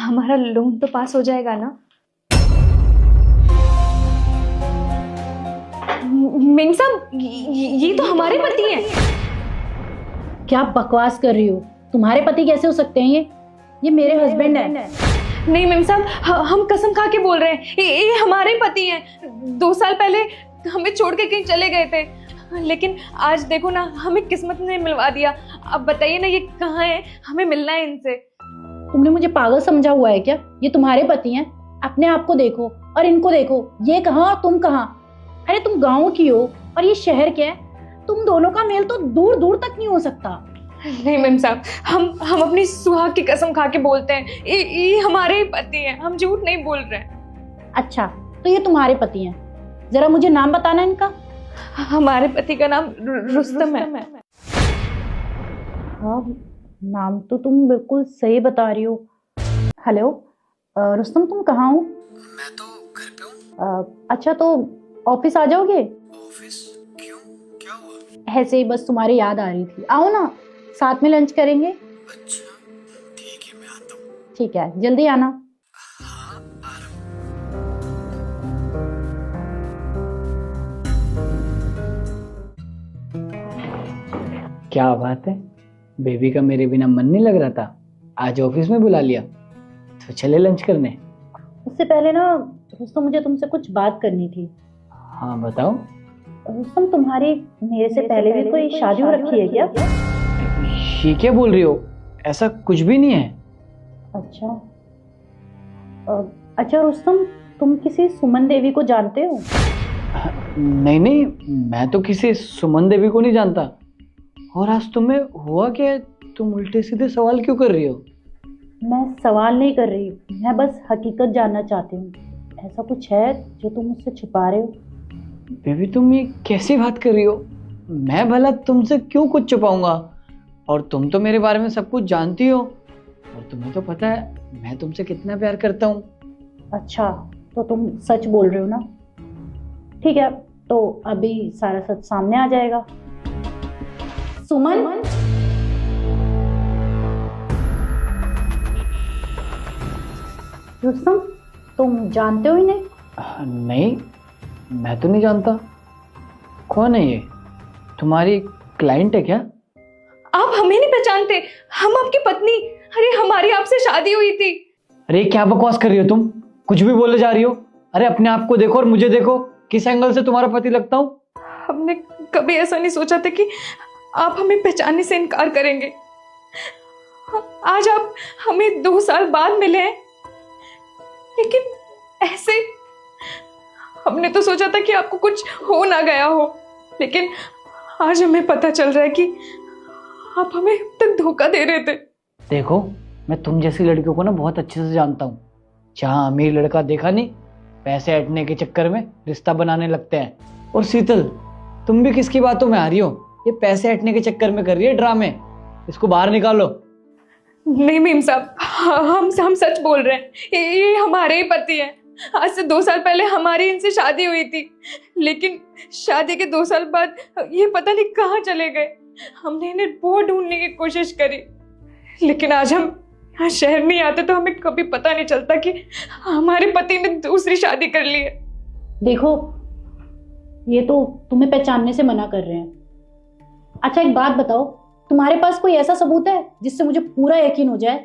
हमारा लोन तो पास हो जाएगा ना? मेम साहब, ये तो हमारे पति हैं। क्या बकवास कर रही हो? तुम्हारे पति कैसे हो सकते हैं? ये मेरे हस्बैंड है। नहीं मेम साहब, हम कसम खा के बोल रहे हैं, ये हमारे पति हैं। 2 साल पहले हमें छोड़ के कहीं चले गए थे, लेकिन आज देखो ना, हमें किस्मत ने मिलवा दिया। अब बताइए ना, ये कहाँ है? हमें मिलना है इनसे। तुमने मुझे पागल समझा हुआ है क्या? ये तुम्हारे पति हैं। अपने आप को देखो और इनको देखो। ये कहाँ और तुम कहाँ? अरे तुम गाँव की हो और ये शहर के है। तुम दोनों का मेल तो दूर दूर तक नहीं हो सकता। नहीं मेम साहब, हम अपनी सुहाग की कसम खा के बोलते हैं, ये हमारे ही पति हैं। हम झूठ नहीं बोल रहे हैं। अच्छा, तो ये तुम्हारे पति हैं। जरा मुझे नाम बताना इनका। हमारे पति का नाम रुस्तम है। हाँ, नाम तो तुम बिल्कुल सही बता रही हो। हेलो रुस्तम, तुम कहाँ हो? मैं तो घर पे हूँ। अच्छा, तो ऑफिस आ जाओगे? ऑफिस? क्यों, क्या हुआ? ऐसे ही बस तुम्हारी याद आ रही थी। आओ ना, साथ में लंच करेंगे। अच्छा ठीक है, मैं आता हूँ। ठीक है, जल्दी आना। हाँ, आ रहा हूँ। क्या बात है, बेबी का मेरे बिना मन नहीं लग रहा था। आज ऑफिस में बुला लिया, तो चले लंच करने। उससे पहले ना रुस्तम, मुझे तुमसे कुछ बात करनी थी। हाँ बताओ। रुस्तम, तुम्हारी मेरे से पहले भी कोई शादी हो रखी है क्या? ये क्या बोल रही हो? ऐसा कुछ भी नहीं है। अच्छा अच्छा रुस्तम, तुम किसी सुमन देवी को जानते हो? नहीं नहीं, मैं तो किसी सुमन देवी को नहीं जानता। और आज तुम्हें हुआ क्या है? तुम उल्टे सीधे सवाल क्यों कर रही हो? मैं सवाल नहीं कर रही, मैं बस हकीकत जानना चाहती हूँ। ऐसा कुछ है जो तुम मुझसे छुपा रहे हो? बेबी तुम ये कैसी बात कर रही हो? मैं भला तुमसे क्यों कुछ छुपाऊंगा? और तुम तो मेरे बारे में सब कुछ जानती हो, और तुम्हें तो पता है मैं तुमसे कितना प्यार करता हूँ। अच्छा, तो तुम सच बोल रहे हो ना? ठीक है, तो अभी सारा सच सामने आ जाएगा। सुमन, रुस्तम, तुम जानते हो इन्हें? नहीं, मैं तो नहीं जानता। कौन है ये? तुम्हारी क्लाइंट है क्या? आप हमें नहीं पहचानते? हम आपकी पत्नी। अरे हमारी आपसे शादी हुई थी। अरे क्या बकवास कर रही हो तुम? कुछ भी बोले जा रही हो। अरे अपने आप को देखो और मुझे देखो, किस एंगल से तुम्हारा पति लगता हूँ। हमने कभी ऐसा नहीं सोचा था कि आप हमें पहचानने से इनकार करेंगे। आज आप हमें 2 साल बाद मिले हैं, लेकिन ऐसे हमने तो सोचा था कि आपको कुछ हो ना गया हो, लेकिन आज हमें पता चल रहा है कि आप हमें अब तक धोखा दे रहे थे। देखो, मैं तुम जैसी लड़कियों को ना बहुत अच्छे से जानता हूँ। जहाँ अमीर लड़का देखा नहीं, पैसे ऐंठने के चक्कर में रिश्ता बनाने लगते हैं। और शीतल, तुम भी किसकी बातों में आ रही हो? ये पैसे ऐंठने के चक्कर में कर रही है ड्रामे। इसको बाहर निकालो। नहीं मेम साहब, हम सच बोल रहे हैं। ये हमारे ही पति हैं। आज से 2 साल पहले हमारी इनसे शादी हुई थी, लेकिन शादी के 2 साल बाद ये पता नहीं कहाँ चले गए। हमने इन्हें बहुत ढूंढने की कोशिश करी, लेकिन आज हम यहाँ शहर नहीं आते तो हमें कभी पता नहीं चलता कि हमारे पति ने दूसरी शादी कर ली है। देखो, ये तो तुम्हें पहचानने से मना कर रहे हैं। अच्छा, एक बात बताओ, तुम्हारे पास कोई ऐसा सबूत है जिससे मुझे पूरा यकीन हो जाए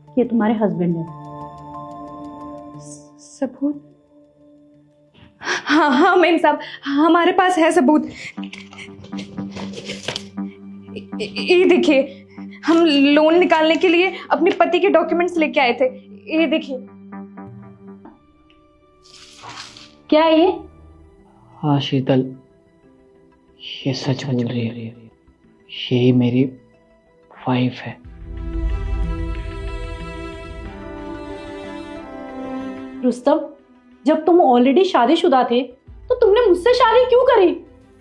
कि ये तुम्हारे हस्बैंड है? सबूत? हाँ हाँ मेम साहब, हमारे पास है सबूत। ये देखिए, हम लोन निकालने के लिए अपने पति के डॉक्यूमेंट्स लेके आए थे। ये देखिए। क्या है ये? हाँ शीतल, ये सच बोल रही है। यही मेरी वाइफ है। रुस्तम, जब तुम ऑलरेडी शादीशुदा थे तो तुमने मुझसे शादी क्यों करी?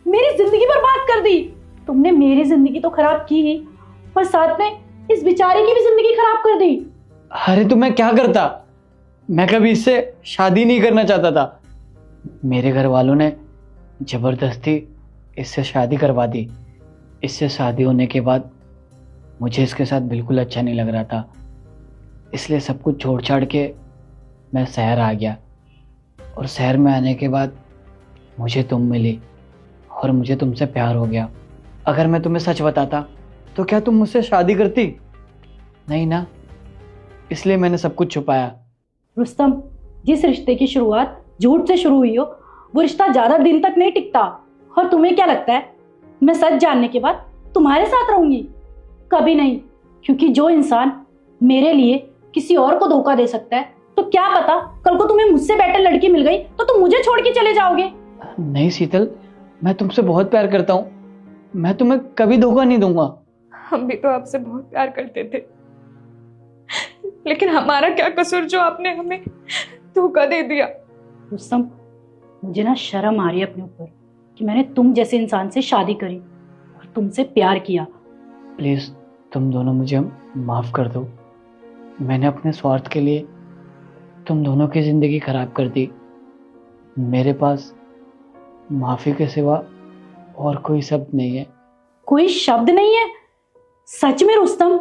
मेरी जिंदगी बर्बाद कर दी। तुमने मेरी जिंदगी तो खराब की ही, और साथ में इस बेचारे की भी जिंदगी खराब कर दी। अरे तो मैं क्या करता? मैं कभी इससे शादी नहीं करना चाहता था। मेरे घर वालों ने जबरदस्ती इससे शादी करवा दी। इससे शादी होने के बाद मुझे इसके साथ बिल्कुल अच्छा नहीं लग रहा था, इसलिए सब कुछ छोड़ छाड़ के मैं शहर आ गया। और शहर में आने के बाद मुझे तुम मिली और मुझे तुमसे प्यार हो गया। अगर मैं तुम्हें सच बताता तो क्या तुम मुझसे शादी करती? नहीं ना, इसलिए मैंने सब कुछ छुपाया। रुस्तम, जिस रिश्ते की शुरुआत झूठ से शुरू हुई हो वो रिश्ता ज्यादा दिन तक नहीं टिकता। और तुम्हें क्या लगता है मैं सच जानने के बाद तुम्हारे साथ रहूंगी? कभी नहीं। क्योंकि जो इंसान मेरे लिए किसी और को धोखा दे सकता है, तो क्या पता कल को तुम्हें मुझसे बेटर लड़की मिल गई तो तुम मुझे छोड़ के चले जाओगे। नहीं शीतल, मैं तुमसे बहुत प्यार करता हूँ। मैं तुम्हें कभी धोखा नहीं दूंगा। हम भी तो आपसे बहुत प्यार करते थे, लेकिन हमारा क्या कसूर जो आपने हमें धोखा दे दिया। रुस्तम, मुझे ना शर्म आ रही है अपने ऊपर कि मैंने तुम जैसे इंसान से शादी करी और तुमसे प्यार किया। प्लीज तुम दोनों मुझे माफ कर दो। मैंने अपने स्वार्थ के लिए तुम दोनों की जिंदगी खराब कर दी। मेरे पास माफी के सिवा और कोई शब्द नहीं है। कोई शब्द नहीं है? सच में रुस्तम?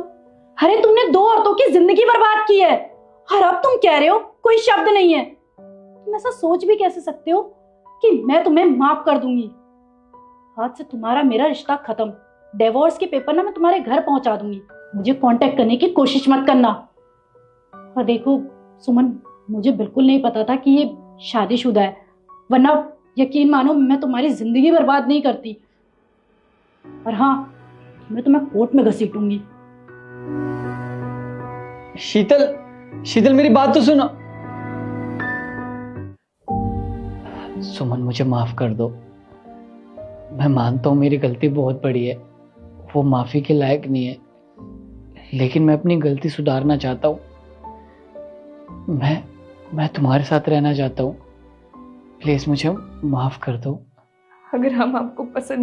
अरे तुमने दो औरतों की जिंदगी बर्बाद की है और अब तुम कह रहे हो कोई शब्द नहीं है। तुम ऐसा सोच भी कैसे सकते हो कि मैं तुम्हें माफ कर दूंगी? आज से तुम्हारा मेरा रिश्ता खत्म। डिवोर्स के पेपर ना मैं तुम्हारे घर पहुंचा दूंगी। मुझे कांटेक्ट करने की कोशिश मत करना। और देखो सुमन, मुझे बिल्कुल नहीं पता था कि ये शादीशुदा है, वरना यकीन मानो मैं तुम्हारी जिंदगी बर्बाद नहीं करती। और हाँ, मैं तुम्हें कोर्ट में घसीटूंगी। शीतल, शीतल मेरी बात तो सुनो। सुमन मुझे माफ कर दो। मैं मानता हूँ मेरी गलती बहुत बड़ी है, वो माफी के लायक नहीं है, लेकिन मैं अपनी गलती सुधारना चाहता हूँ। मैं तुम्हारे साथ रहना चाहता हूँ। प्लीज मुझे माफ कर दो। अगर हम आपको पसंद नहीं